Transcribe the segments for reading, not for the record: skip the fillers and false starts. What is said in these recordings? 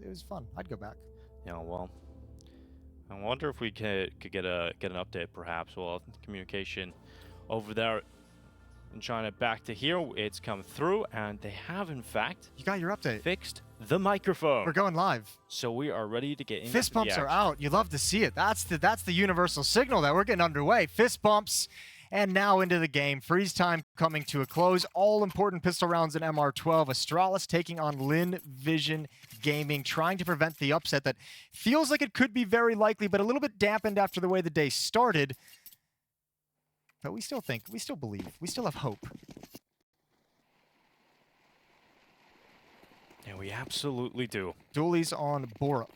it was fun. I'd go back. Yeah, well, I wonder if we could get an update, perhaps. Well, communication over there in China back to here. It's come through, and they have, in fact, You got your update. fixed the microphone. We're going live. So we are ready to get into Fist bumps the are out. You love to see it. That's the universal signal that we're getting underway. Fist bumps. And now into the game. Freeze time coming to a close. All important pistol rounds in MR12. Astralis taking on Lynn Vision Gaming, trying to prevent the upset that feels like it could be very likely, but a little bit dampened after the way the day started. But we still think, we still believe, we still have hope. Yeah, we absolutely do. Dualies on Borup.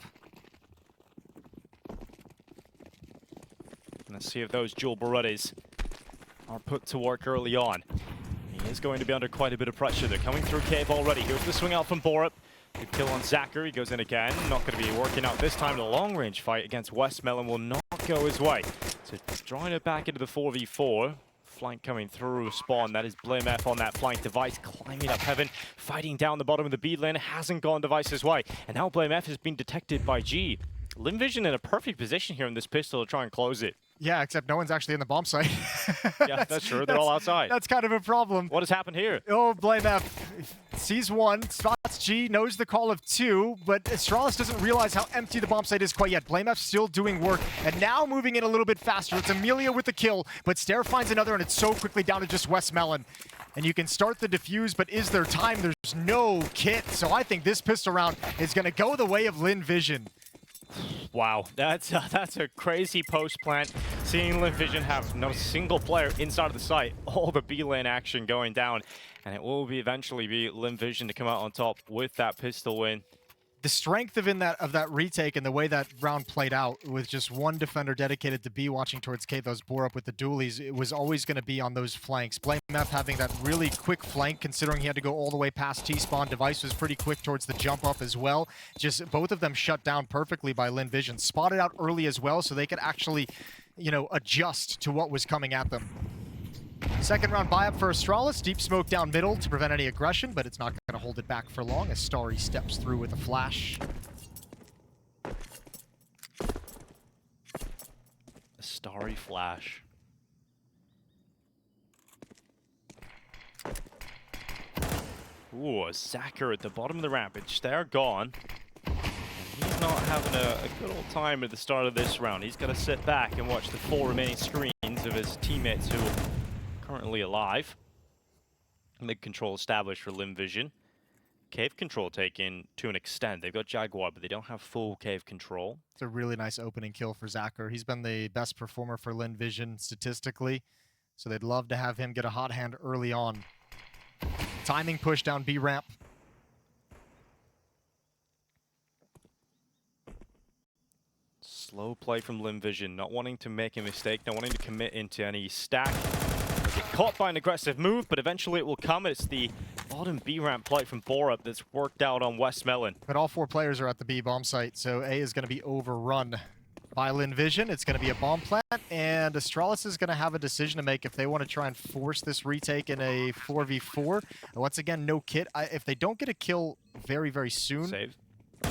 Let's see if those dual Berettas are put to work early on. He is going to be under quite a bit of pressure. They're coming through cave already. Here's the swing out from Borup. Good kill on Staehr. He goes in again. Not going to be working out this time. The long-range fight against westmelon will not go his way. So drawing it back into the 4v4. Flank coming through spawn. That is blameF on that flank. Device climbing up heaven, fighting down the bottom of the B lane. Hasn't gone Device's way. And now blameF has been detected by G. Lynn Vision in a perfect position here in this pistol to try and close it. Yeah, except no one's actually in the bomb site. Yeah, that's true. They're all outside. That's kind of a problem. What has happened here? Oh, blameF sees one, spots G, knows the call of two, but Astralis doesn't realize how empty the bomb site is quite yet. blameF still doing work, and now moving in a little bit faster. It's Amelia with the kill, but Staehr finds another, and it's so quickly down to just westmelon. And you can start the defuse, but is there time? There's no kit, so I think this pistol round is going to go the way of Lynn Vision. Wow, that's a crazy post plant. Seeing Lynn Vision have no single player inside of the site, all the B lane action going down, and it will eventually be Lynn Vision to come out on top with that pistol win. The strength of that retake and the way that round played out with just one defender dedicated to B watching towards K, those Borup with the dualies, it was always going to be on those flanks. blameF having that really quick flank considering he had to go all the way past T-spawn. Device was pretty quick towards the jump up as well. Just both of them shut down perfectly by Lynn Vision. Spotted out early as well so they could actually, adjust to what was coming at them. Second round buy-up for Astralis. Deep smoke down middle to prevent any aggression, but it's not going to hold it back for long as Starry steps through with a flash. A Starry flash. Ooh, a Sacker at the bottom of the rampage. Staehr gone. He's not having a good old time at the start of this round. He's got to sit back and watch the 4 remaining screens of his teammates who are currently alive. Mid control established for Lynn Vision. Cave control taken to an extent. They've got Jaguar, but they don't have full cave control. It's a really nice opening kill for Staehr. He's been the best performer for Lynn Vision statistically, so they'd love to have him get a hot hand early on. Timing push down B ramp. Slow play from Lynn Vision, not wanting to make a mistake, not wanting to commit into any stack. They get caught by an aggressive move, but eventually it will come. It's the bottom B ramp play from Borup that's worked out on westmelon. But all 4 players are at the B bomb site, so A is going to be overrun by Lynn Vision. It's going to be a bomb plant, and Astralis is going to have a decision to make if they want to try and force this retake in a 4v4. Once again, no kit. If they don't get a kill very, very soon... Save.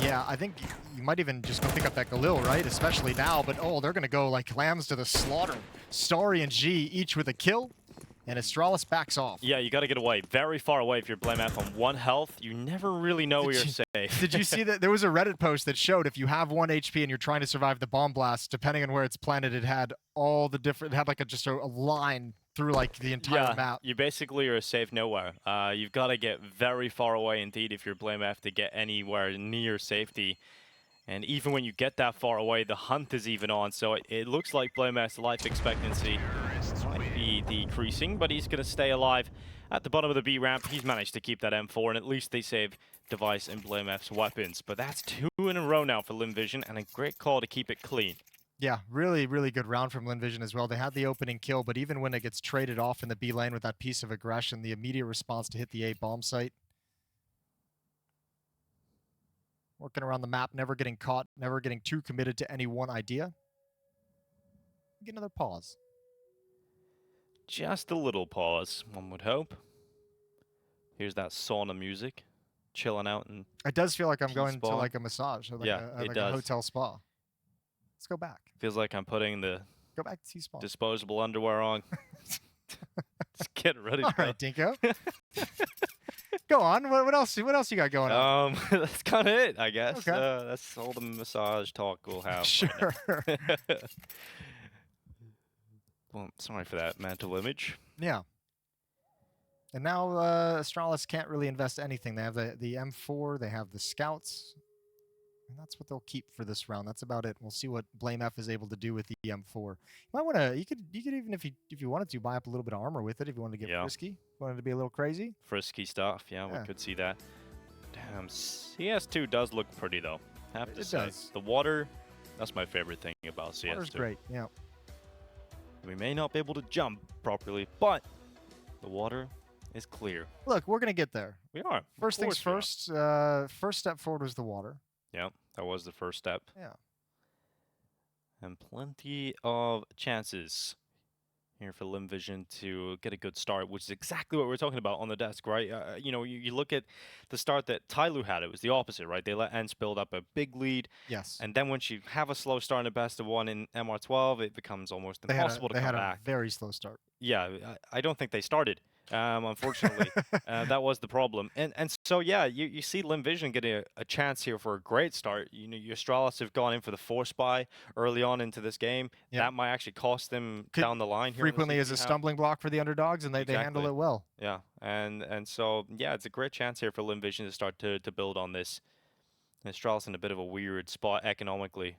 Yeah, I think you might even just go pick up that Galil, right? Especially now, but oh, they're going to go like lambs to the slaughter. Starry and G each with a kill, and Astralis backs off. Yeah, you got to get away. Very far away if you're blameF on 1 health. You never really know where you're safe. Did you see that? There was a Reddit post that showed if you have 1 HP and you're trying to survive the bomb blast, depending on where it's planted, it had all the different, it had like just a line through like the entire map. You basically are safe nowhere. You've got to get very far away indeed if you're blameF to get anywhere near safety. And even when you get that far away, the hunt is even on. So it looks like blameF's life expectancy might be decreasing, but he's going to stay alive at the bottom of the B ramp. He's managed to keep that M4, and at least they save Device and blameF's weapons. But that's 2 in a row now for Lynn Vision, and a great call to keep it clean. Yeah, really, really good round from Lynn Vision as well. They had the opening kill, but even when it gets traded off in the B lane with that piece of aggression, the immediate response to hit the A bomb site. Working around the map, never getting caught, never getting too committed to any one idea. Get another pause. Just a little pause, one would hope. Here's that sauna music. chilling out. And It does feel like I'm going T-spa. to like a massage, or like, Yeah, a, it like does. a hotel spa. Let's go back. feels like I'm putting the Go back to T-spa. disposable underwear on. Just get ready. All right, Dinko. Go on. What else? What else you got going on? That's kind of it, I guess. Okay. That's all the massage talk we'll have. Sure. Well, sorry for that mental image. Yeah. And now Astralis can't really invest anything. They have the M4. They have the scouts. And that's what they'll keep for this round. That's about it. We'll see what blameF is able to do with the M4. You might want to. You could even if you wanted to buy up a little bit of armor with it. If you wanted to get frisky, wanted to be a little crazy. Frisky stuff. Yeah, we could see that. Damn, CS2 does look pretty though. Have to say. Does. The water. That's my favorite thing about CS2. Water's great. Yeah. We may not be able to jump properly, but the water is clear. Look, we're gonna get there. We are. First things first. First step forward was the water. Yeah, that was the first step. Yeah. And plenty of chances here for Lynn Vision to get a good start, which is exactly what we're talking about on the desk, right? You know, you look at the start that Tyloo had, it was the opposite, right? They let ENCE build up a big lead. Yes. And then once you have a slow start in a best of one in MR12, it becomes almost impossible to come back. They had a very slow start. Yeah, I don't think they started. Unfortunately, that was the problem. And so, yeah, you see Lynn Vision getting a chance here for a great start. You know, your Astralis have gone in for the force buy early on into this game. Yep. That might actually cost them down the line. Here frequently as a stumbling block for the underdogs, and they handle it well. Yeah, and so, yeah, it's a great chance here for Lynn Vision to start to build on this. Astralis in a bit of a weird spot economically.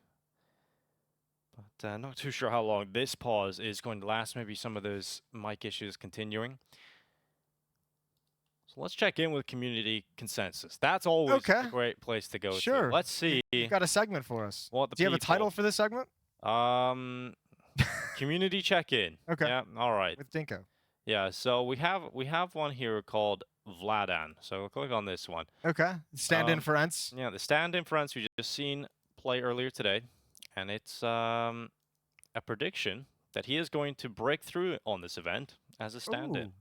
But not too sure how long this pause is going to last. Maybe some of those mic issues continuing. So let's check in with community consensus. That's always a great place to go. Sure. To. Let's see. You've got a segment for us. Do you have a title for this segment? Community check-in. Okay. Yeah. All right. With Dinko. Yeah. So we have one here called Vladan. So we'll click on this one. Okay. Stand-in for ENCE. Yeah, the stand-in for ENCE we just seen play earlier today, and it's a prediction that he is going to break through on this event as a stand-in.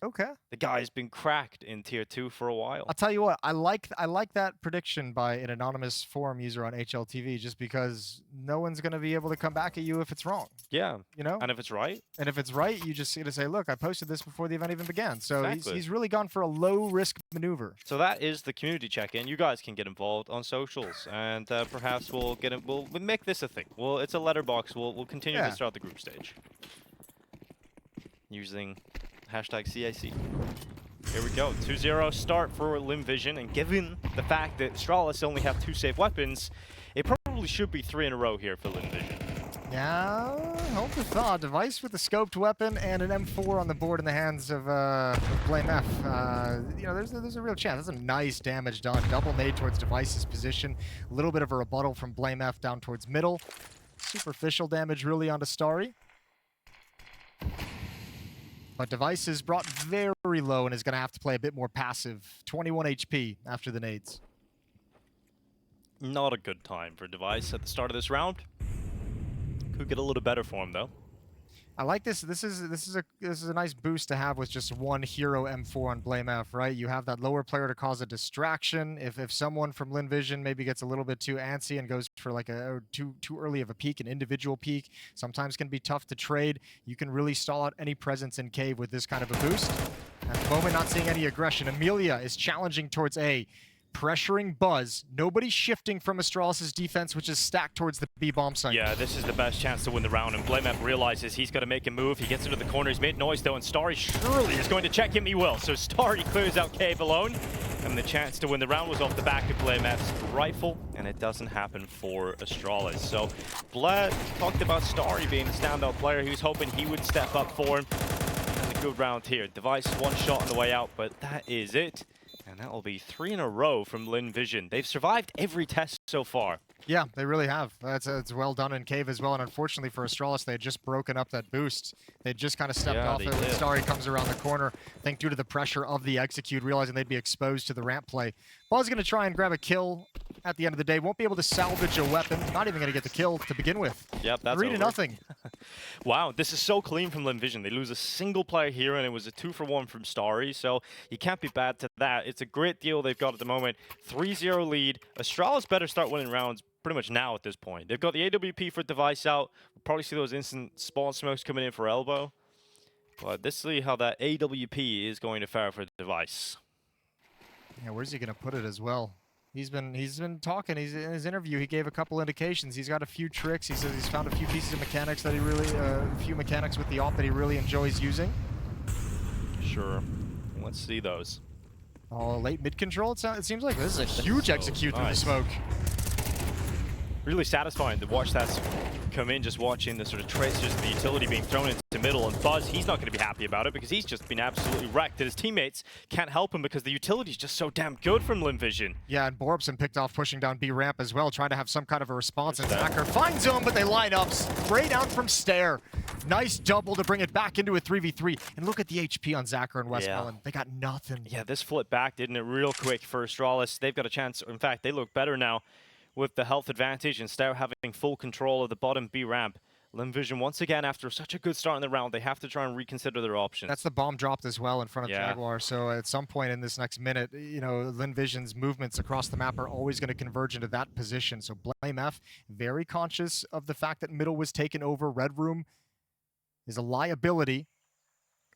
Okay. The guy's been cracked in Tier 2 for a while. I'll tell you what, I like that prediction by an anonymous forum user on HLTV, just because no one's going to be able to come back at you if it's wrong. Yeah. You know? And if it's right? And if it's right, you just get to say, look, I posted this before the event even began. So he's really gone for a low-risk maneuver. So that is the community check-in. You guys can get involved on socials, and perhaps we'll make this a thing. It's a letterbox. We'll continue this throughout the group stage. Using hashtag CAC. Here we go. 2-0 start for Lynn Vision, and given the fact that Astralis only have 2 safe weapons, it probably should be 3 in a row here for Lynn Vision. Yeah, hold the thought. Device with a scoped weapon and an M4 on the board in the hands of blameF. You know, there's a real chance. That's a nice damage done. Double nade towards Device's position. A little bit of a rebuttal from blameF down towards middle. Superficial damage really onto Starry. But Device is brought very low and is going to have to play a bit more passive. 21 HP after the nades. Not a good time for Device at the start of this round. Could get a little better for him though. I like this. This is a nice boost to have with just one hero M4 on blameF, right? You have that lower player to cause a distraction. If someone from Lynn Vision maybe gets a little bit too antsy and goes for like too early of a peak, an individual peak, sometimes can be tough to trade. You can really stall out any presence in cave with this kind of a boost. At the moment, not seeing any aggression. Amelia is challenging towards A. Pressuring Buzz. Nobody shifting from Astralis' defense, which is stacked towards the B bomb site. Yeah, this is the best chance to win the round, and blameF realizes he's got to make a move. He gets into the corner, he's made noise though, and Starry surely is going to check him. He will. So Starry clears out cave alone, and the chance to win the round was off the back of blameF's rifle, and it doesn't happen for Astralis. So Bled talked about Starry being the standout player. He was hoping he would step up for him. And a good round here. Device one shot on the way out, but that is it. And that will be 3 in a row from Lynn Vision. They've survived every test so far. Yeah, they really have. It's well done in cave as well. And unfortunately for Astralis, they had just broken up that boost. They just kind of stepped off it when Starry comes around the corner. I think due to the pressure of the execute, realizing they'd be exposed to the ramp play. Buzz going to try and grab a kill at the end of the day. Won't be able to salvage a weapon. Not even going to get the kill to begin with. Yep, that's 3-0. Wow, this is so clean from Lynn Vision. They lose a single player here, and it was a 2-for-1 from Starry, so you can't be bad to that. It's a great deal they've got at the moment. 3-0 lead. Astralis better start winning rounds pretty much now at this point. They've got the AWP for Device out. We'll probably see those instant spawn smokes coming in for Elbow. But let's see how that AWP is going to fare for Device. Yeah, where's he gonna put it as well? He's been talking. He's in his interview. He gave a couple indications. He's got a few tricks. He says he's found a few pieces of mechanics that he really, a few mechanics with the AWP that he really enjoys using. Sure. Let's see those. Oh, late mid control. It seems like this is a huge execute through the smoke. Really satisfying to watch that come in, just watching the sort of traces of the utility being thrown into middle, and Buzz, he's not going to be happy about it because he's just been absolutely wrecked, and his teammates can't help him because the utility is just so damn good from Lynn Vision. Yeah, and Borupson picked off pushing down B ramp as well, trying to have some kind of a response, and Staehr finds him, but they line up straight out from Staehr. Nice double to bring it back into a 3v3, and look at the HP on Zacher and westmelon. They got nothing. Yeah, this flip back, didn't it, real quick for Astralis. They've got a chance. In fact, they look better now with the health advantage and Staehr having full control of the bottom B ramp. Lynn Vision, once again, after such a good start in the round, they have to try and reconsider their options. That's the bomb dropped as well in front of Jaguar, so at some point in this next minute, you know, Lynn Vision's movements across the map are always going to converge into that position. So blameF, very conscious of the fact that middle was taken over. Red Room is a liability.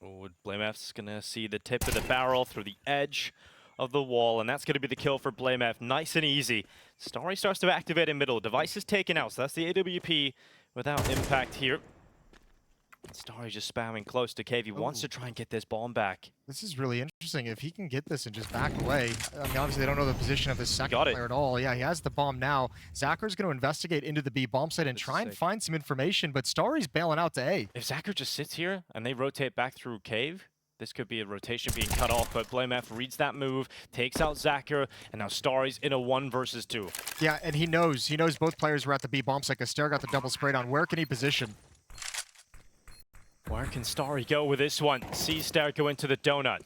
Oh, blameF's going to see the tip of the barrel through the edge of the wall, and that's going to be the kill for blameF. Nice and easy. Starry starts to activate in middle. Device is taken out, so that's the AWP without impact here. Starry just spamming close to Cave. He wants to try and get this bomb back. This is really interesting. If he can get this and just back away. I mean, obviously they don't know the position of his second player at all. Yeah, he has the bomb now. Zacher's going to investigate into the B bomb site and try and find some information, but Starry's bailing out to A. If Zacher just sits here and they rotate back through Cave, this could be a rotation being cut off, but blameF reads that move, takes out Zacher, and now Starry's in a 1 versus 2. Yeah, and he knows both players were at the B bomb site because Staehr got the double sprayed on. Where can he position? Where can Starry go with this one? Sees Staehr go into the donut.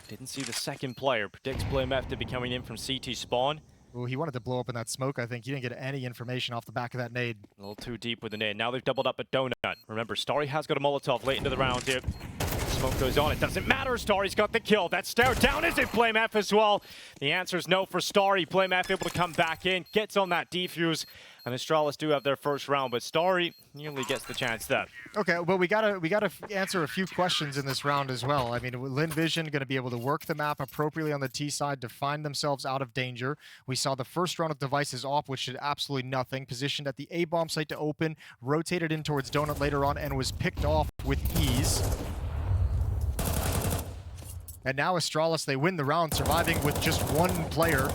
Didn't see the second player. Predicts blameF to be coming in from CT spawn. Well, he wanted to blow up in that smoke, I think. He didn't get any information off the back of that nade. A little too deep with the nade. Now they've doubled up a donut. Remember, Starry has got a Molotov late into the round here. Smoke goes on. It doesn't matter. Starry's got the kill. That's Staehr down. Is it blameF as well? The answer is no for Starry. blameF able to come back in, gets on that defuse, and Astralis do have their first round, but Starry nearly gets the chance there. Okay, well, we gotta answer a few questions in this round as well. I mean, Lynn Vision going to be able to work the map appropriately on the T side to find themselves out of danger. We saw the first round of devices off, which did absolutely nothing. Positioned at the A bomb site to open, rotated in towards donut later on, and was picked off with ease. And now Astralis, they win the round, surviving with just one player.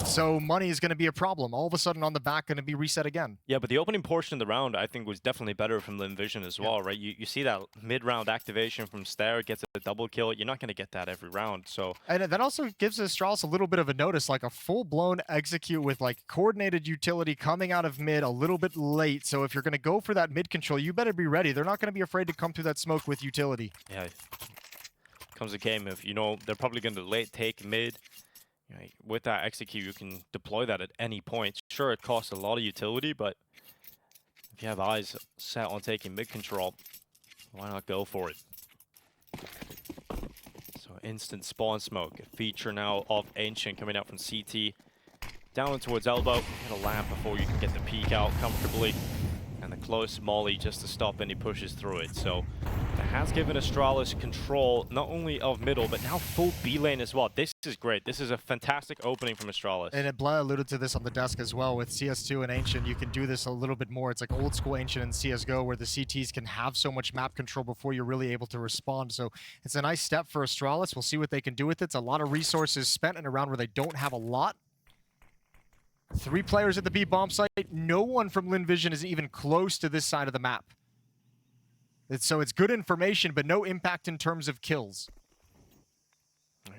So money is going to be a problem. All of a sudden on the back, going to be reset again. Yeah, but the opening portion of the round, I think, was definitely better from Lynn Vision as well, right? You see that mid-round activation from Staehr, gets a double kill. You're not going to get that every round, so... And that also gives Astralis a little bit of a notice, like a full-blown execute with, like, coordinated utility coming out of mid a little bit late. So if you're going to go for that mid control, you better be ready. They're not going to be afraid to come through that smoke with utility. Yeah. Comes a game of, you know, they're probably going to late take mid. You know, with that execute, you can deploy that at any point. Sure, it costs a lot of utility, but if you have eyes set on taking mid control, why not go for it? So instant spawn smoke, a feature now of Ancient coming out from CT. Down towards elbow, hit a lamp before you can get the peek out comfortably. And the close molly just to stop any pushes through it. So it has given Astralis control not only of middle, but now full B lane as well. This is great. This is a fantastic opening from Astralis. And Blah alluded to this on the desk as well. With CS2 and Ancient, you can do this a little bit more. It's like old school Ancient and CSGO where the CTs can have so much map control before you're really able to respond. So it's a nice step for Astralis. We'll see what they can do with it. It's a lot of resources spent in a round where they don't have a lot. 3 players at the B bomb site. No one from Lynn Vision is even close to this side of the map. So it's good information, but no impact in terms of kills.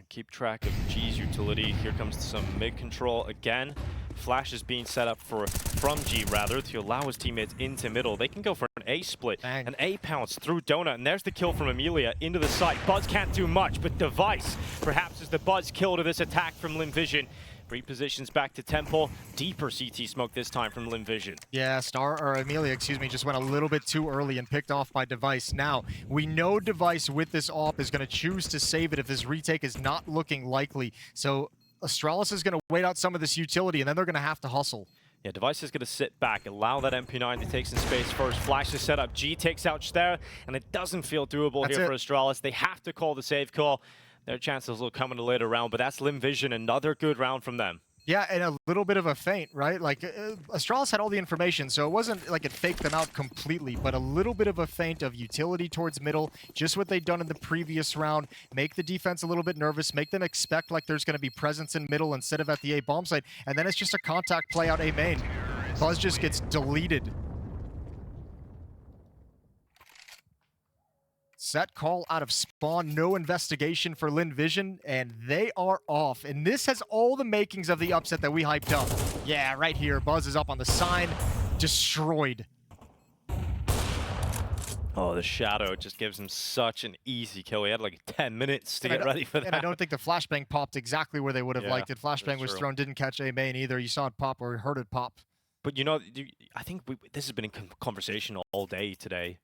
Keep track of G's utility. Here comes some mid control again. Flash is being set up from G rather to allow his teammates into middle. They can go for an A split, an A pounce through donut, and there's the kill from Amelia into the site. Buzz can't do much, but Device perhaps is the Buzz kill to this attack from Lynn Vision. Repositions back to Temple. Deeper CT smoke this time from Lynn Vision. Yeah, Amelia, excuse me, just went a little bit too early and picked off by Device. Now, we know Device with this AWP is going to choose to save it if this retake is not looking likely. So Astralis is going to wait out some of this utility, and then they're going to have to hustle. Yeah, Device is going to sit back, allow that MP9 to take some space first. Flash is set up. G takes out Staehr, and it doesn't feel doable here for Astralis. They have to call the save call. Their chances will come in a later round, but that's Lynn Vision, another good round from them. Yeah, and a little bit of a feint, right? Like, Astralis had all the information, so it wasn't like it faked them out completely, but a little bit of a feint of utility towards middle, just what they'd done in the previous round, make the defense a little bit nervous, make them expect like there's going to be presence in middle instead of at the A bomb site, and then it's just a contact play out A main. Buzz just gets deleted. Set call out of spawn, no investigation for Lynn Vision, and they are off. And this has all the makings of the upset that we hyped up. Yeah, right here, Buzz is up on the sign, destroyed. Oh, the shadow just gives him such an easy kill. He had like 10 minutes to get ready for that. And I don't think the flashbang popped exactly where they would have liked it. Flashbang was thrown, didn't catch A main either. You saw it pop or heard it pop. But you know, I think this has been in conversation all day today.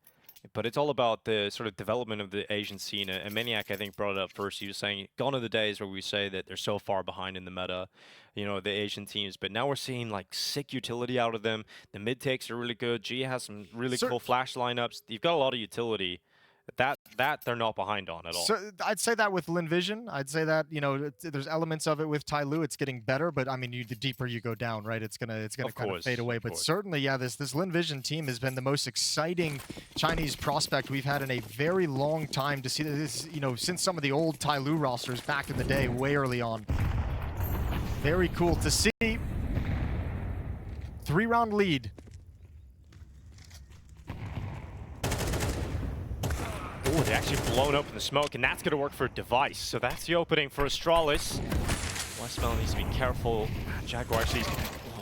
But it's all about the sort of development of the Asian scene. And Maniac, I think, brought it up first. He was saying, gone are the days where we say that they're so far behind in the meta, you know, the Asian teams. But now we're seeing, like, sick utility out of them. The mid takes are really good. G has some really cool flash lineups. You've got a lot of utility. That they're not behind on at all. So I'd say that with Lynn Vision. I'd say that, you know, there's elements of it with Tai Lu. It's getting better, but I mean, the deeper you go down, right, it's gonna kind of fade away. But certainly, yeah, this Lynn Vision team has been the most exciting Chinese prospect we've had in a very long time to see this, you know, since some of the old Tai Lu rosters back in the day, way early on. Very cool to see. 3-round lead. Oh, they actually blown open the smoke, and that's going to work for Device. So that's the opening for Astralis. westmelon needs to be careful. Jaguar actually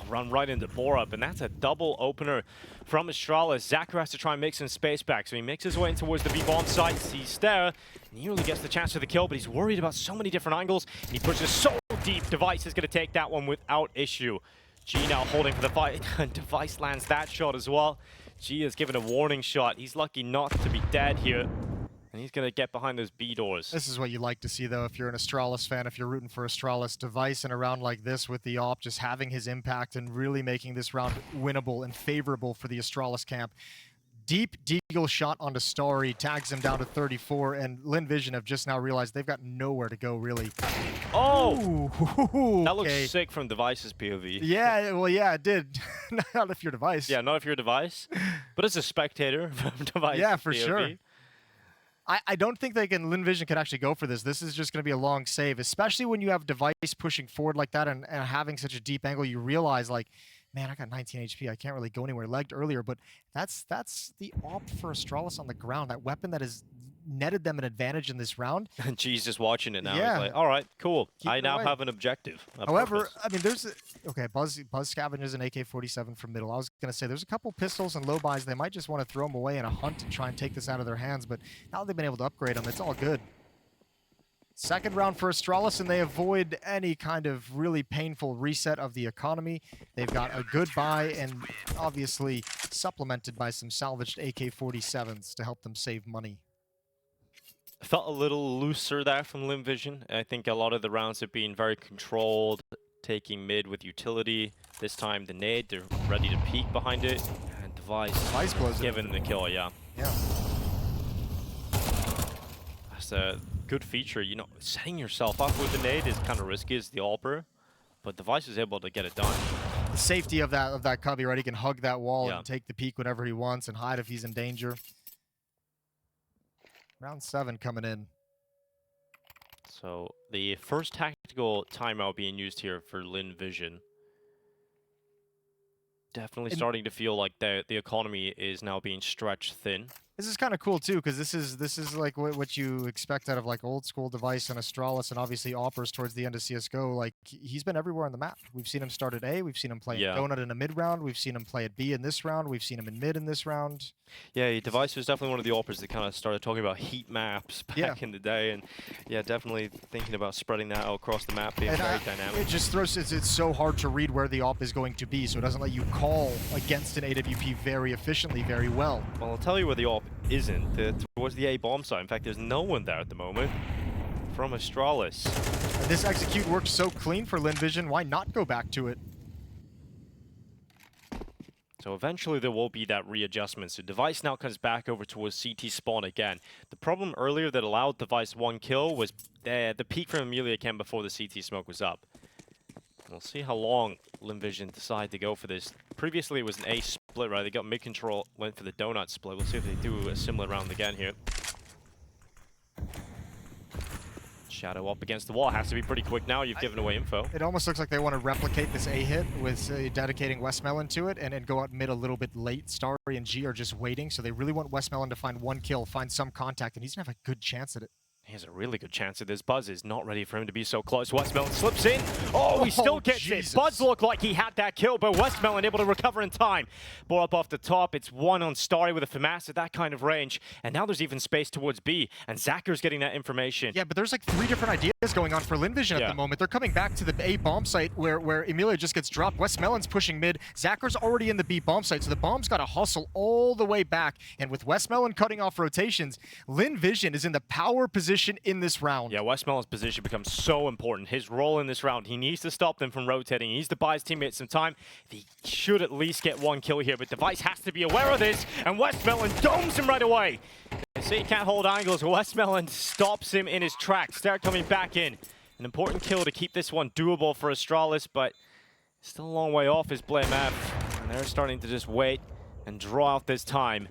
run right into Borup, and that's a double opener from Astralis. Zacher has to try and make some space back, so he makes his way in towards the B-bomb site, sees Staehr, nearly gets the chance for the kill, but he's worried about so many different angles, and he pushes so deep. Device is going to take that one without issue. G now holding for the fight, and Device lands that shot as well. G is given a warning shot. He's lucky not to be dead here. And he's going to get behind those B doors. This is what you like to see, though, if you're an Astralis fan, if you're rooting for Astralis. Device in a round like this with the AWP, just having his impact and really making this round winnable and favorable for the Astralis camp. Deep deagle shot onto Starry, tags him down to 34, and Lynn Vision have just now realized they've got nowhere to go, really. Oh! Ooh, that looks sick from Device's POV. Yeah, well, yeah, it did. Not if you're Device. Yeah, not if you're Device, but as a spectator from Device's yeah, for POV. sure. I don't think Lynn Vision can actually go for this. This is just going to be a long save, especially when you have Device pushing forward like that and having such a deep angle. You realize, like, man, I got 19 HP. I can't really go anywhere. Legged earlier, but that's the AWP for Astralis on the ground. That weapon that has netted them an advantage in this round. And G's just watching it now. Yeah. He's like, all right, cool. Keep I it now away. have an objective. However, I mean, okay, Buzz scavenges an AK-47 from middle. I was going to say there's a couple pistols and low buys. They might just want to throw them away in a hunt to try and take this out of their hands, but now that they've been able to upgrade them, it's all good. Second round for Astralis, and they avoid any kind of really painful reset of the economy. They've got a good buy and obviously supplemented by some salvaged AK-47s to help them save money. Felt a little looser there from Lynn Vision. I think a lot of the rounds have been very controlled, taking mid with utility. This time the nade, they're ready to peek behind it. And Device blows given the kill, yeah. Yeah. That's a good feature. You know, setting yourself up with the nade is kind of risky as the AWPer, but Device is able to get it done. The safety of that cubby, right? He can hug that wall and take the peek whenever he wants and hide if he's in danger. Round 7 coming in. So the first tactical timeout being used here for Lynn Vision. Definitely starting to feel like the economy is now being stretched thin. This is kind of cool too, because this is like what you expect out of like old school Device and Astralis, and obviously Oppers towards the end of CS:GO. Like he's been everywhere on the map. We've seen him start at A, we've seen him play Yeah. Donut in a mid round, we've seen him play at B in this round, we've seen him in mid in this round. Yeah, Device was definitely one of the Oppers that kind of started talking about heat maps back in the day, and yeah, definitely thinking about spreading that out across the map, being very dynamic. It just throws it's so hard to read where the op is going to be, so it doesn't let you call against an AWP very efficiently, very well. Well, I'll tell you where the op isn't. Towards the A bomb site. In fact, there's no one there at the moment from Astralis. And this execute worked so clean for Lynn Vision. Why not go back to it? So eventually there will be that readjustment. So Device now comes back over towards CT spawn again. The problem earlier that allowed Device one kill was the peak from Amelia came before the CT smoke was up. We'll see how long Lynn Vision decide to go for this. Previously it was an A split, right? They got mid control, went for the donut split. We'll see if they do a similar round again here. Shadow up against the wall. Has to be pretty quick now. You've given away info. It almost looks like they want to replicate this A hit with dedicating westmelon to it and go out mid a little bit late. Starry and G are just waiting, so they really want westmelon to find one kill, find some contact, and he's going to have a good chance at it. He has a really good chance at this. Buzz is not ready for him to be so close. Westmelon slips in. Oh, he still gets it. Buzz looked like he had that kill, but Westmelon able to recover in time. Ball up off the top. It's one on Starry with a FAMAS at that kind of range. And now there's even space towards B. And Zacker's getting that information. Yeah, but there's like 3 different ideas going on for Lynn Vision at the moment. They're coming back to the A bomb site where Amelia just gets dropped. Westmelon's pushing mid. Zacker's already in the B bomb site, so the bomb's got to hustle all the way back. And with Westmelon cutting off rotations, Lynn Vision is in the power position in this round. Yeah, Westmelon's position becomes so important. His role in this round, he needs to stop them from rotating. He needs to buy his teammates some time. He should at least get one kill here, but Device has to be aware of this, and Westmelon domes him right away. They say he can't hold angles, Westmelon stops him in his tracks. Staehr coming back in. An important kill to keep this one doable for Astralis, but still a long way off is blameF. And they're starting to just wait and draw out this time.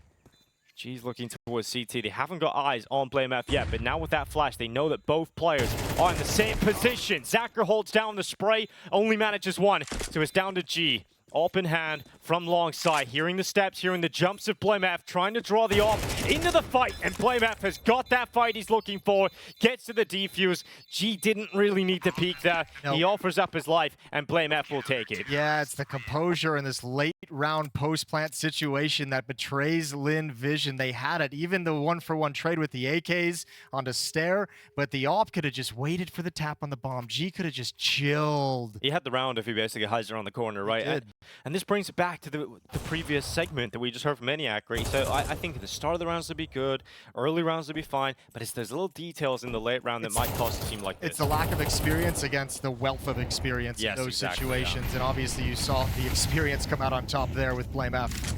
G's looking towards CT. They haven't got eyes on blameF yet, but now with that flash, they know that both players are in the same position. Zacher holds down the spray, only manages one, so it's down to G. Op in hand from long side, hearing the steps, hearing the jumps of blameF, trying to draw the op into the fight, and blameF has got that fight he's looking for, gets to the defuse. G didn't really need to peek there. Nope. He offers up his life, and blameF will take it. Yeah, it's the composure in this late round post-plant situation that betrays Lynn Vision. They had it, even the 1-for-1 trade with the AKs onto Staehr, but the op could have just waited for the tap on the bomb. G could have just chilled. He had the round if he basically hides around the corner, right? And this brings it back to the previous segment that we just heard from Maniac, right? So I think the start of the rounds would be good, early rounds would be fine, but it's those little details in the late round that might cost a team like this. It's the lack of experience against the wealth of experience in those situations, and obviously you saw the experience come out on top there with blameF.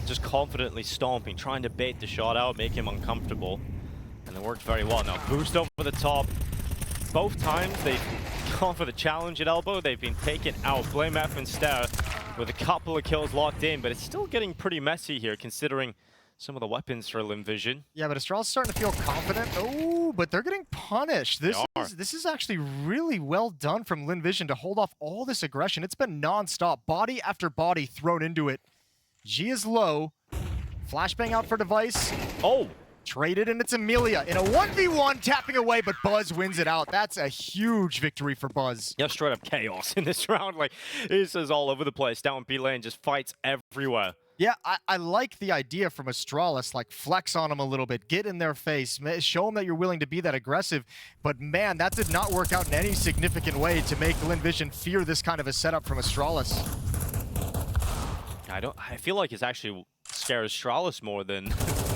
Just confidently stomping, trying to bait the shot out, make him uncomfortable, and it worked very well. Now boost over the top. Both times they've gone for the challenge at elbow, they've been taken out. blameF and Staehr with a couple of kills locked in, but it's still getting pretty messy here considering some of the weapons for Lynn Vision. Yeah, but Astralis starting to feel confident. Oh, but they're getting punished. This is actually really well done from Lynn Vision to hold off all this aggression. It's been non-stop, body after body thrown into it. G is low. Flashbang out for Device. Oh! Traded, and it's Amelia in a 1v1, tapping away, but Buzz wins it out. That's a huge victory for Buzz. Yeah, straight up chaos in this round. Like, this is all over the place. Down B lane, just fights everywhere. Yeah, I like the idea from Astralis, like flex on them a little bit, get in their face, show them that you're willing to be that aggressive. But man, that did not work out in any significant way to make Lynn Vision fear this kind of a setup from Astralis. I feel like it's actually scares Astralis more than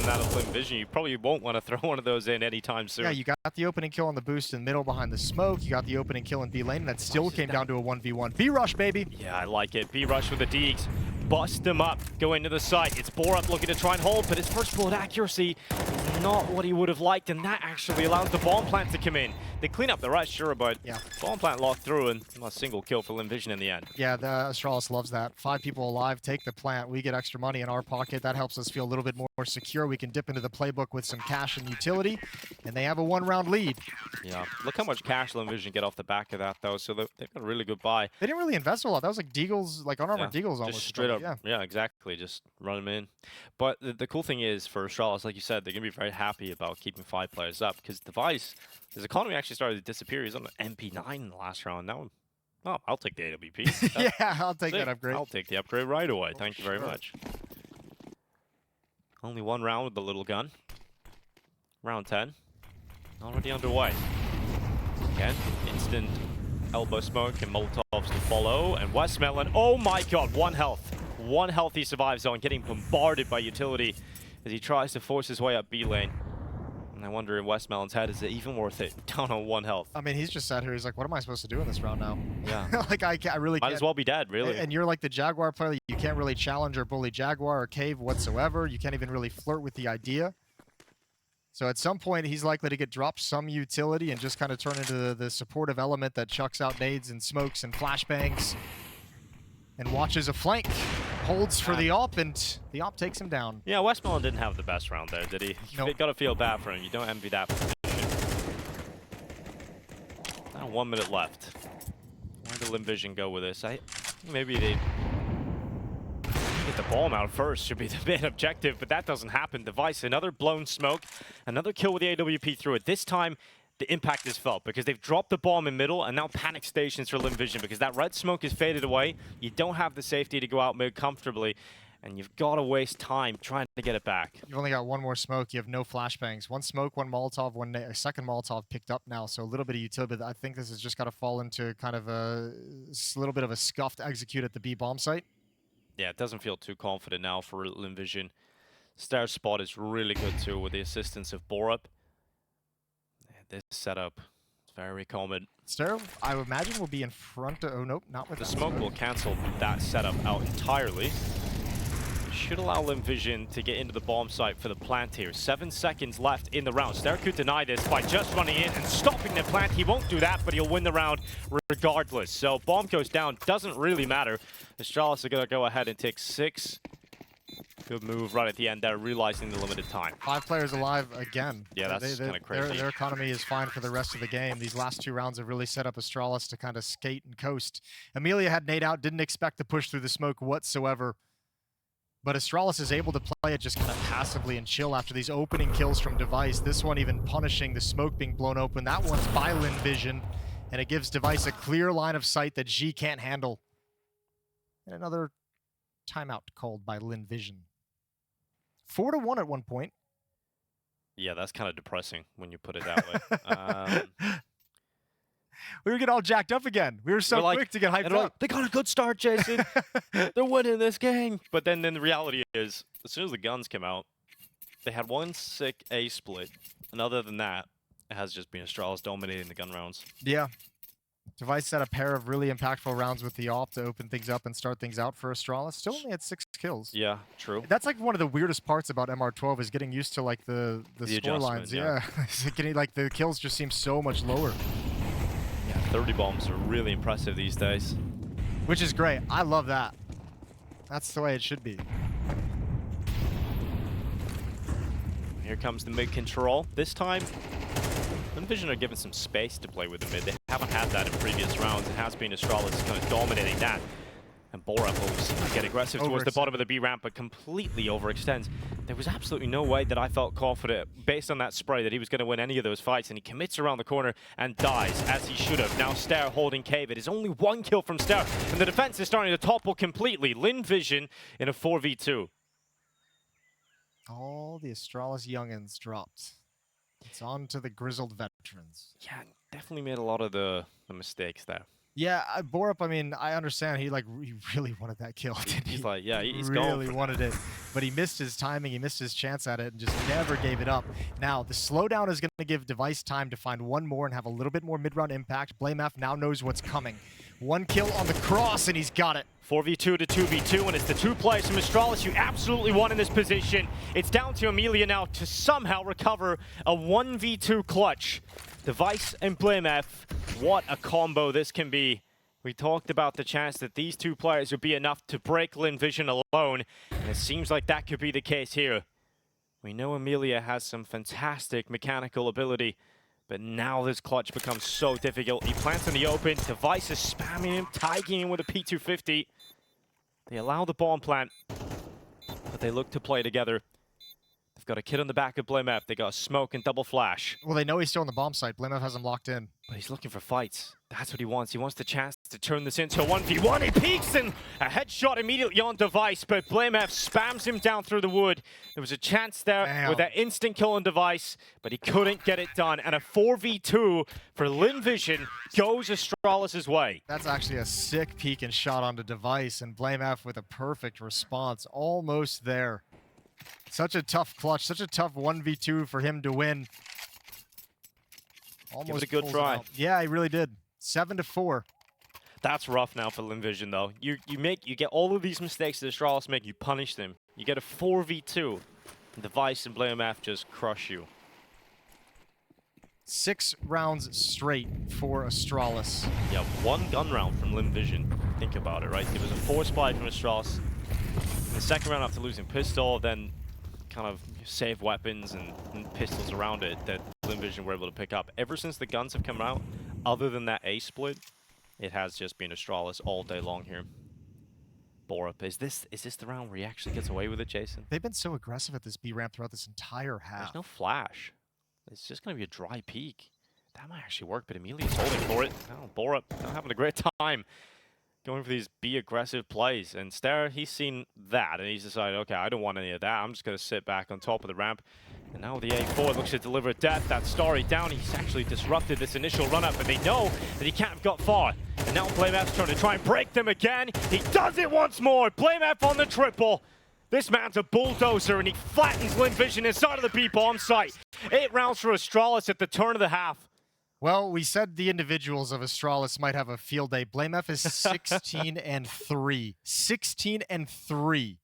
that of Lynn Vision. You probably won't want to throw one of those in anytime soon. Yeah, you got the opening kill on the boost in the middle behind the smoke. You got the opening kill in B lane, and that still came down to a 1v1. B-rush, baby. Yeah, I like it. B-rush with the Deegs. Bust him up. Go into the site. It's Borup looking to try and hold, but his first bullet accuracy is not what he would have liked, and that actually allows the bomb plant to come in. They clean up the rest, sure, but Yeah. bomb plant locked through and not a single kill for Lynn Vision in the end. Yeah, the Astralis loves that. 5 people alive, take the plant. We get extra money in our pocket. That helps us feel a little bit more secure. We can dip into the playbook with some cash and utility, and they have a 1-round lead. Yeah, look how much cash Lynn Vision get off the back of that, though. So they've got a really good buy. They didn't really invest a lot. That was like Deagle's, like unarmored Deagle's almost. Just straight up. Yeah. Yeah, exactly. Just run them in. But the cool thing is for Astralis, like you said, they're going to be very happy about keeping 5 players up because Device, his economy actually started to disappear. He's on an MP9 in the last round. Now, oh, I'll take the AWP. Yeah, I'll take that upgrade. I'll take the upgrade right away. Thank you very much. Only 1 round with the little gun. Round 10. Already underway. Again, instant elbow smoke and Molotovs to follow. And westmelon, oh my god, 1 health. 1 health he survives on, getting bombarded by utility as he tries to force his way up B lane. And I wonder in westmelon's head, is it even worth it? Down on 1 health. I mean, he's just sat here. He's like, what am I supposed to do in this round now? Yeah. Like, I really Might can't. as well be dead, really. And you're like the Jaguar player. You can't really challenge or bully Jaguar or Cave whatsoever. You can't even really flirt with the idea. So at some point, he's likely to get dropped some utility and just kind of turn into the supportive element that chucks out nades and smokes and flashbangs and watches a flank. Holds for the op, and the op takes him down. Yeah, westmelon didn't have the best round there, did he? Nope. You gotta feel bad for him. You don't envy that position. Now 1 minute left. Where did Lynn Vision go with this? Maybe they get the bomb out first should be the main objective, but that doesn't happen. Device, another blown smoke, another kill with the AWP through it. This time, the impact is felt because they've dropped the bomb in middle and now panic stations for Lynn Vision because that red smoke is faded away. You don't have the safety to go out mid comfortably, and you've got to waste time trying to get it back. You've only got 1 more smoke. You have no flashbangs. 1 smoke, 1 Molotov, a second Molotov picked up now, so a little bit of utility. But I think this has just got to fall into kind of a little bit of a scuffed execute at the B bomb site. Yeah, it doesn't feel too confident now for Lynn Vision. Staehr's spot is really good too with the assistance of Borup. This setup is very common. Staehr, I would imagine, will be in front of... Oh, nope, not with The that smoke will cancel that setup out entirely. Should allow Lynn Vision to get into the bomb site for the plant here. 7 seconds left in the round. Staehr could deny this by just running in and stopping the plant. He won't do that, but he'll win the round regardless. So bomb goes down. Doesn't really matter. Astralis are going to go ahead and take 6. Good move right at the end there, realizing the limited time. 5 players alive again. Yeah, that's kind of crazy. Their economy is fine for the rest of the game. These last 2 rounds have really set up Astralis to kind of skate and coast. Amelia had nade out, didn't expect to push through the smoke whatsoever. But Astralis is able to play it just kind of passively and chill after these opening kills from Device. This one even punishing the smoke being blown open. That one's by Lynn Vision, and it gives Device a clear line of sight that G can't handle. And another timeout called by Lynn Vision. 4-1 at one point. Yeah, that's kind of depressing when you put it that way. We were getting all jacked up again. We were so quick to get hyped up. They got a good start, Jason. They're winning this game. But then the reality is, as soon as the guns came out, they had 1 sick A split. And other than that, it has just been Astralis dominating the gun rounds. Yeah. Device had a pair of really impactful rounds with the op to open things up and start things out for Astralis. Still only had 6 kills. Yeah, true. That's like one of the weirdest parts about MR12 is getting used to like the score lines. Yeah. Getting like the kills just seem so much lower. Yeah, 30 bombs are really impressive these days. Which is great. I love that. That's the way it should be. Here comes the mid control. This time, Lynn Vision are given some space to play with the mid. They haven't had that in previous rounds. It has been Astralis kind of dominating that. And Borup will get aggressive towards the bottom of the B ramp, but completely overextends. There was absolutely no way that I felt confident, based on that spray, that he was going to win any of those fights, and he commits around the corner and dies, as he should have. Now Staehr holding cave. It is only 1 kill from Staehr, and the defense is starting to topple completely. Lynn Vision in a 4v2. All the Astralis youngins dropped. It's on to the grizzled veterans. Yeah, definitely made a lot of the mistakes there. Yeah, Borup, I mean, I understand he really wanted that kill, didn't he? He's like, yeah, he's really wanted it, but he missed his timing, he missed his chance at it, and just never gave it up. Now, the slowdown is going to give Device time to find 1 more and have a little bit more mid-round impact. blameF now knows what's coming. 1 kill on the cross, and he's got it. 4v2 to 2v2, and it's the 2 players from Astralis you absolutely want in this position. It's down to Amelia now to somehow recover a 1v2 clutch. Device and blameF, what a combo this can be. We talked about the chance that these two players would be enough to break Lynn Vision alone, and it seems like that could be the case here. We know Amelia has some fantastic mechanical ability, but now this clutch becomes so difficult. He plants in the open, Device is spamming him, tagging him with a P250. They allow the bomb plant, but they look to play together. They've got a kid on the back of blameF. They got a smoke and double flash. Well, they know he's still on the bomb site. blameF has him locked in. But he's looking for fights. That's what he wants. He wants the chance to turn this into a 1v1. He peeks and a headshot immediately on Device, but blameF spams him down through the wood. There was a chance there with that instant kill on Device, but he couldn't get it done. And a 4v2 for Lynn Vision goes Astralis' way. That's actually a sick peek and shot onto Device, and blameF with a perfect response. Almost there. Such a tough clutch, such a tough 1v2 for him to win. Almost Give it a good try. Yeah, he really did. 7-4. That's rough now for Lynn Vision, though. You get all of these mistakes that Astralis make, you punish them. You get a 4v2. Device and blameF just crush you. 6 rounds straight for Astralis. Yeah, 1 gun round from Lynn Vision. Think about it, right? It was a 4 spy from Astralis. In the second round, after losing pistol, then kind of save weapons and pistols around it that Lynn Vision were able to pick up. Ever since the guns have come out, other than that A split, it has just been Astralis all day long here. Borup, is this the round where he actually gets away with it, Jason? They've been so aggressive at this B ramp throughout this entire half. There's no flash. It's just going to be a dry peek. That might actually work, but Emilia's holding for it. Oh, Borup, not having a great time going for these be aggressive plays. And Staehr, he's seen that, and he's decided, okay, I don't want any of that. I'm just going to sit back on top of the ramp. And now the A4 looks to deliver death. That's Starry down. He's actually disrupted this initial run-up, but they know that he can't have got far. And now blameF's trying to break them again. He does it once more. blameF on the triple. This man's a bulldozer, and he flattens Lynn Vision inside of the B-bomb site. 8 rounds for Astralis at the turn of the half. Well, we said the individuals of Astralis might have a field day. blameF is 16-3. 16-3.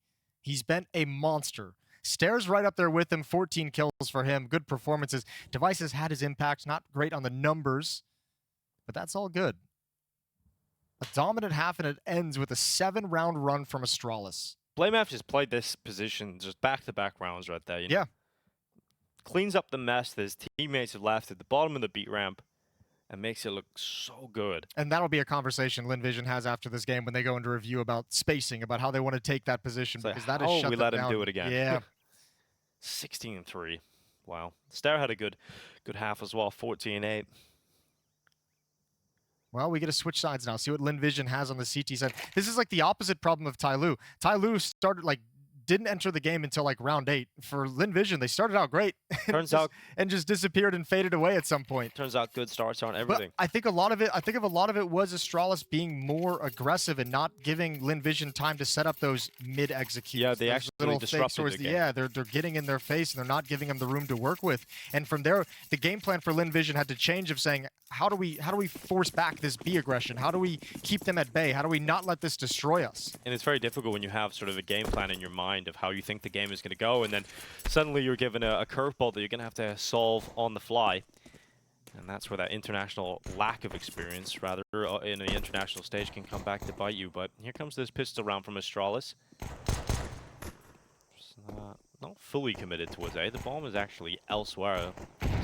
He's been a monster. Staehr's right up there with him. 14 kills for him. Good performances. Device has had his impact. Not great on the numbers, but that's all good. A dominant half, and it ends with a 7-round run from Astralis. blameF just played this position just back-to-back rounds right there. You know? Yeah. Cleans up the mess that his teammates have left at the bottom of the beat ramp and makes it look so good. And that'll be a conversation Lynn Vision has after this game when they go into review about spacing, about how they want to take that position, So because that is shut we them let him down. do it again. Yeah. 16-3. Wow. Staehr had a good half as well, 14-8. Well, we get to switch sides now. See what Lynn Vision has on the CT side. This is like the opposite problem of Tyloo. Tyloo started didn't enter the game until like round 8. For Lynn Vision, they started out great. and just disappeared and faded away at some point. Turns out good starts aren't everything. But I think a lot of it was Astralis being more aggressive and not giving Lynn Vision time to set up those mid executes. Yeah, they actually disrupted the game. Yeah, they're getting in their face and they're not giving them the room to work with. And from there, the game plan for Lynn Vision had to change of saying, how do we force back this B aggression? How do we keep them at bay? How do we not let this destroy us? And it's very difficult when you have sort of a game plan in your mind of how you think the game is going to go, and then suddenly you're given a curveball that you're going to have to solve on the fly. And that's where that international lack of experience, rather, in the international stage can come back to bite you. But here comes this pistol round from Astralis. Not fully committed towards A. The bomb is actually elsewhere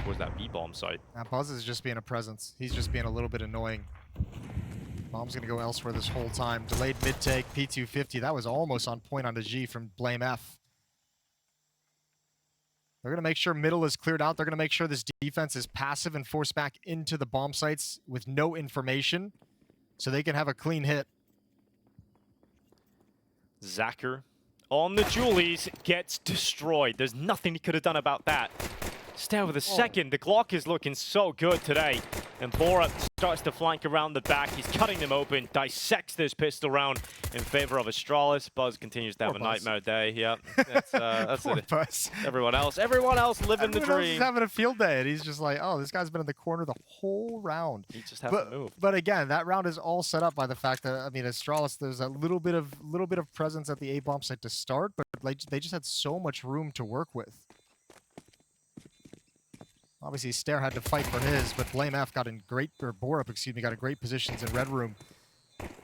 towards that B-bomb site. Now, Buzz is just being a presence. He's just being a little bit annoying. Bomb's going to go elsewhere this whole time. Delayed mid-take, P250. That was almost on point on the G from blameF. They're going to make sure middle is cleared out. They're going to make sure this defense is passive and forced back into the bomb sites with no information so they can have a clean hit. Zacher on the Julies gets destroyed. There's nothing he could have done about that. Staehr with a second. The Glock is looking so good today. And Borup starts to flank around the back. He's cutting them open, dissects this pistol round in favor of Astralis. Buzz continues to have a nightmare day. Yeah, that's it. Buzz. Everyone else living the dream. He's having a field day, and he's just like, oh, this guy's been in the corner the whole round. He just hasn't moved. But again, that round is all set up by the fact that, I mean, Astralis, there's a little bit of presence at the A-bomb site to start, but they just had so much room to work with. Obviously, Staehr had to fight for his, but blameF got in great, or borup, excuse me, got in great positions in red room.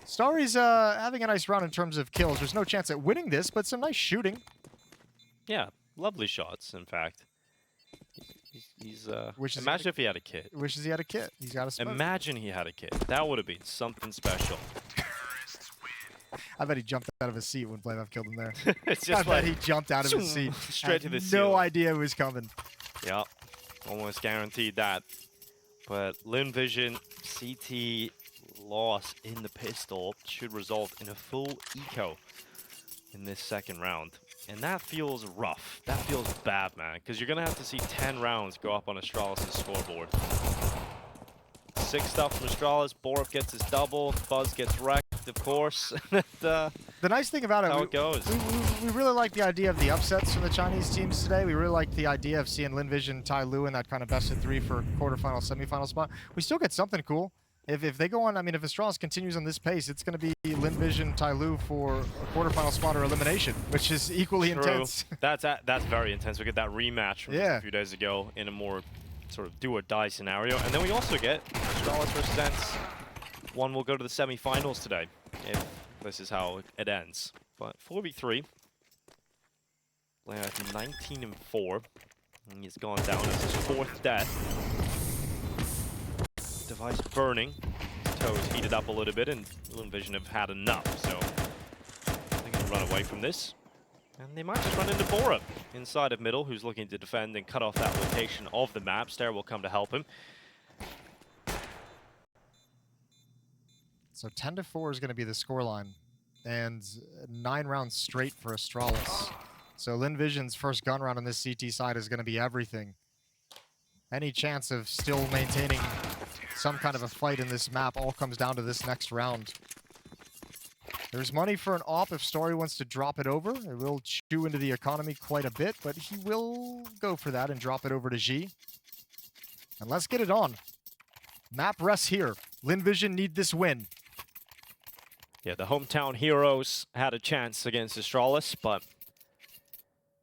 Starry's having a nice round in terms of kills. There's no chance at winning this, but some nice shooting. Yeah, lovely shots, in fact. Imagine if he had a kit. Wishes he had a kit. He's got a smoke. Imagine he had a kit. That would have been something special. I bet he jumped out of his seat when blameF killed him there. It's just I bet he jumped out of his seat. Straight to the No ceiling. idea who was coming. Yeah, almost guaranteed that. But Lynn Vision, CT loss in the pistol should result in a full eco in this second round. And that feels rough. That feels bad, man, because you're going to have to see 10 rounds go up on Astralis' scoreboard. 6 stuff from Astralis, borup gets his double, Buzz gets wrecked, of course. The nice thing about it, how it goes. We really like the idea of the upsets from the Chinese teams today. We really like the idea of seeing Lynn Vision, Tai Lu in that kind of best of 3 for quarterfinal, semifinal spot. We still get something cool. If they go on, I mean, if Astralis continues on this pace, it's going to be Lynn Vision, Tai Lu for a quarterfinal spot or elimination, which is equally intense. That's very intense. We get that rematch from a few days ago in a more sort of do-or-die scenario. And then we also get Astralis versus Ents. One will go to the semifinals today, if this is how it ends. But 4v3. blameF 19-4. And he's gone down as his 4th death. Device burning. Toes heated up a little bit, and Lynn Vision have had enough, so they're going to run away from this. And they might just run into borup inside of middle, who's looking to defend and cut off that location of the map. Staehr will come to help him. So 10-4 is going to be the scoreline, and 9 rounds straight for Astralis. So Lynn Vision's first gun round on this CT side is going to be everything. Any chance of still maintaining some kind of a fight in this map all comes down to this next round. There's money for an AWP if Starry wants to drop it over. It will chew into the economy quite a bit, but he will go for that and drop it over to G. And let's get it on. Map rests here. Lynn Vision need this win. Yeah, the hometown heroes had a chance against Astralis, but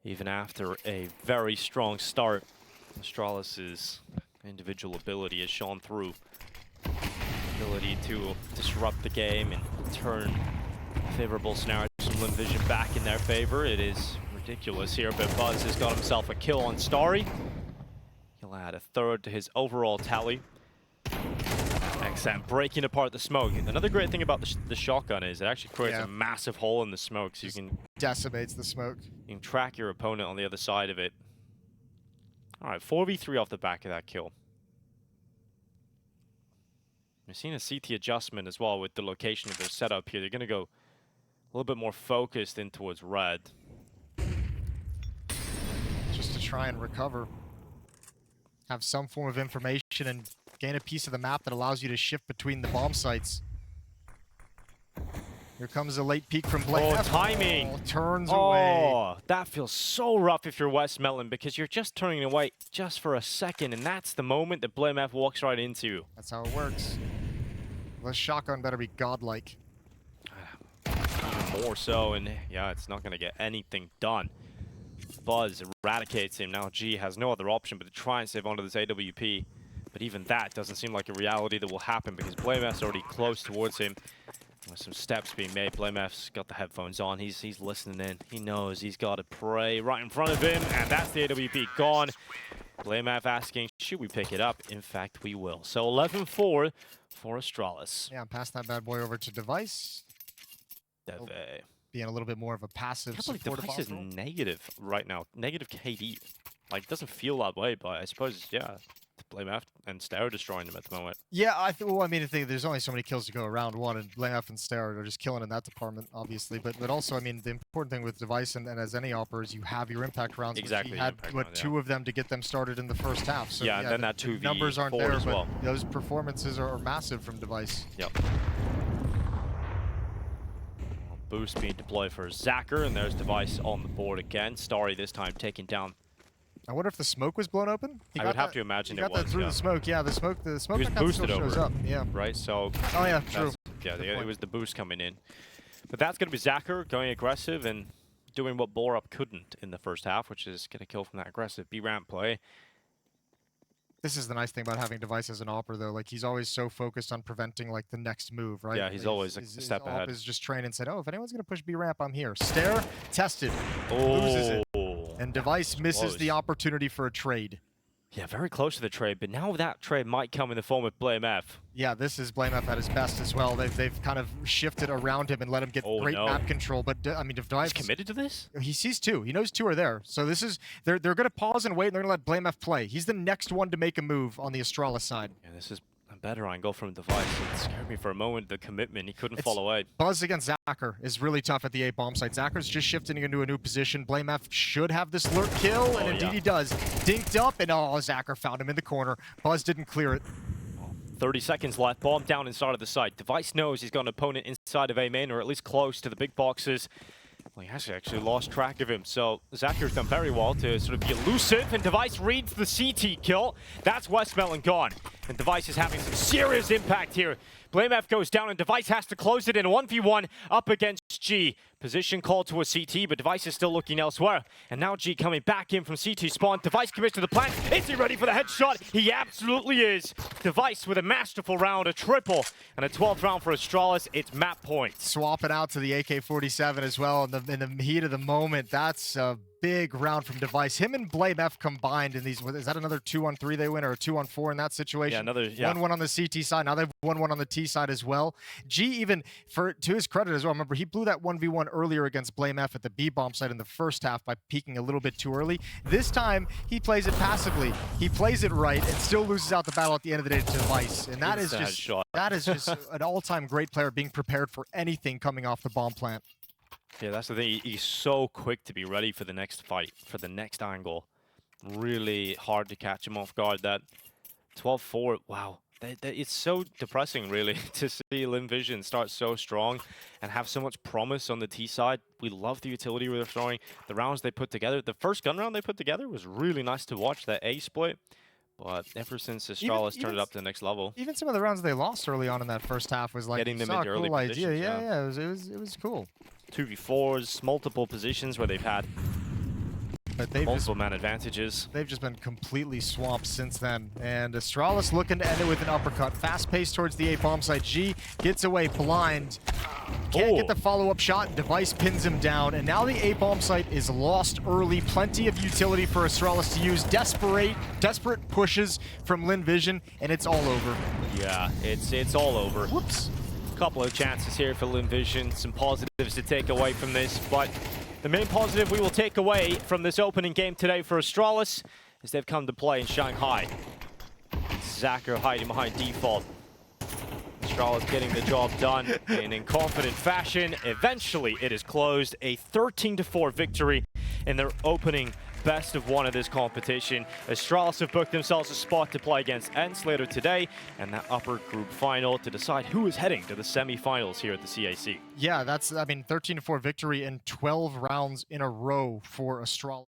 even after a very strong start, Astralis' individual ability has shone through. Ability to disrupt the game and turn favorable scenarios from Lynn Vision back in their favor. It is ridiculous here, but Buzz has got himself a kill on Starry. He'll add a 3rd to his overall tally. XM breaking apart the smoke. Another great thing about the shotgun is it actually creates a massive hole in the smoke, so you can decimates the smoke. You can track your opponent on the other side of it. All right, 4v3 off the back of that kill. We've seen a CT adjustment as well with the location of their setup here. They're going to go a little bit more focused in towards red. Just to try and recover. Have some form of information and gain a piece of the map that allows you to shift between the bomb sites. Here comes a late peek from blameF. Oh, timing! Oh, turns away. Oh, that feels so rough if you're westmelon, because you're just turning away just for a second, and that's the moment that blameF walks right into. That's how it works. This shotgun better be godlike. Even more so, and yeah, it's not going to get anything done. Buzz eradicates him. Now G has no other option but to try and save onto this AWP. But even that doesn't seem like a reality that will happen because blameF's already close towards him. With some steps being made, blameF's got the headphones on. He's listening in. He knows he's got a prey right in front of him, and that's the AWP gone. blameF asking, should we pick it up? In fact, we will. So 11-4 for Astralis. Yeah, pass that bad boy over to Device. Deve. Being a little bit more of a passive support. Device is negative right now. Negative KD. Like, it doesn't feel that way, but I suppose, yeah, blameF and Staehr destroying them at the moment. Yeah, well, I mean, I think there's only so many kills to go around one, and blameF and Staehr are just killing in that department, obviously. But also, I mean, the important thing with Device and as any opera is you have your impact rounds. Exactly. You had, two of them to get them started in the first half. So, yeah, and then that 2v4 numbers aren't there, as well. But those performances are massive from Device. Yep. Boost being deployed for Zacher, and there's Device on the board again. Starry this time taking down. I wonder if the smoke was blown open. I would have to imagine it was. He got that through the smoke. Yeah, the smoke He was that boosted still shows over, up. Yeah. Right. So. Oh yeah, true. Yeah, it was the boost coming in. But that's going to be Zacher going aggressive and doing what borup couldn't in the first half, which is get a kill from that aggressive B ramp play. This is the nice thing about having Device as an AWPer, though. Like, he's always so focused on preventing, like, the next move, right? Yeah, he's always a step ahead. His just trained and said, oh, if anyone's going to push B ramp, I'm here. Staehr, tested, loses it. And Device misses the opportunity for a trade. Yeah, very close to the trade, but now that trade might come in the form of blameF. Yeah, this is blameF at his best as well. They've kind of shifted around him and let him get great map control. But I mean, Device he's committed to this. He sees two. He knows two are there. So this is they're going to pause and wait, and they're going to let blameF play. He's the next one to make a move on the Astralis side. Yeah, this is a better angle from Device. It scared me for a moment. The commitment, he couldn't fall away. Buzz against Zacher is really tough at the A bomb site. Zacher's just shifting into a new position. blameF should have this lurk kill, and indeed he does. Dinked up, and Zacher found him in the corner. Buzz didn't clear it. 30 seconds left. Bomb down inside of the site. Device knows he's got an opponent inside of A main, or at least close to the big boxes. Well, he has actually lost track of him, so Zacher's done very well to sort of be elusive, and Device reads the CT kill. That's westmelon gone, and Device is having some serious impact here. blameF goes down, and Device has to close it in a 1v1 up against G. Position called to a CT, but Device is still looking elsewhere. And now G coming back in from CT spawn. Device commits to the plant. Is he ready for the headshot? He absolutely is. Device with a masterful round, a triple, and a 12th round for Astralis. It's map points. Swap it out to the AK-47 as well in the heat of the moment. That's a big round from Device. Him and blameF combined in these. Is that another 2-on-3 they win, or a 2-on-4 in that situation? Yeah, another 1-1 on the CT side. Now they've won one on the T side as well. G, even to his credit as well, remember he blew that 1v1 earlier against blameF at the B bomb site in the first half by peeking a little bit too early. This time he plays it passively. He plays it right and still loses out the battle at the end of the day to Device. And that is just an all-time great player being prepared for anything coming off the bomb plant. Yeah, that's the thing. He's so quick to be ready for the next fight, for the next angle. Really hard to catch him off guard. That 12-4, wow. It's so depressing, really, to see Lynn Vision start so strong and have so much promise on the T side. We love the utility they're throwing. The rounds they put together, the first gun round they put together was really nice to watch, that A split. But ever since Astralis turned it up to the next level. Even some of the rounds they lost early on in that first half was like, getting them into early positions. Yeah, it was cool. 2v4s, multiple positions where they've had multiple man advantages. They've just been completely swamped since then. And Astralis looking to end it with an uppercut. Fast pace towards the A bomb site. G gets away blind. Can't get the follow-up shot. Device pins him down. And now the A bomb site is lost early. Plenty of utility for Astralis to use. Desperate pushes from Lynn Vision, and it's all over. Yeah, it's all over. Whoops. Couple of chances here for Lynn Vision. Some positives to take away from this, but the main positive we will take away from this opening game today for Astralis is they've come to play in Shanghai. Zacher hiding behind default. Astralis getting the job done in confident fashion. Eventually, it is closed. A 13-4 victory in their opening best of one of this competition. Astralis have booked themselves a spot to play against ENCE later today, and that upper group final to decide who is heading to the semifinals here at the CAC. Yeah, that's, I mean, 13-4 victory in 12 rounds in a row for Astralis.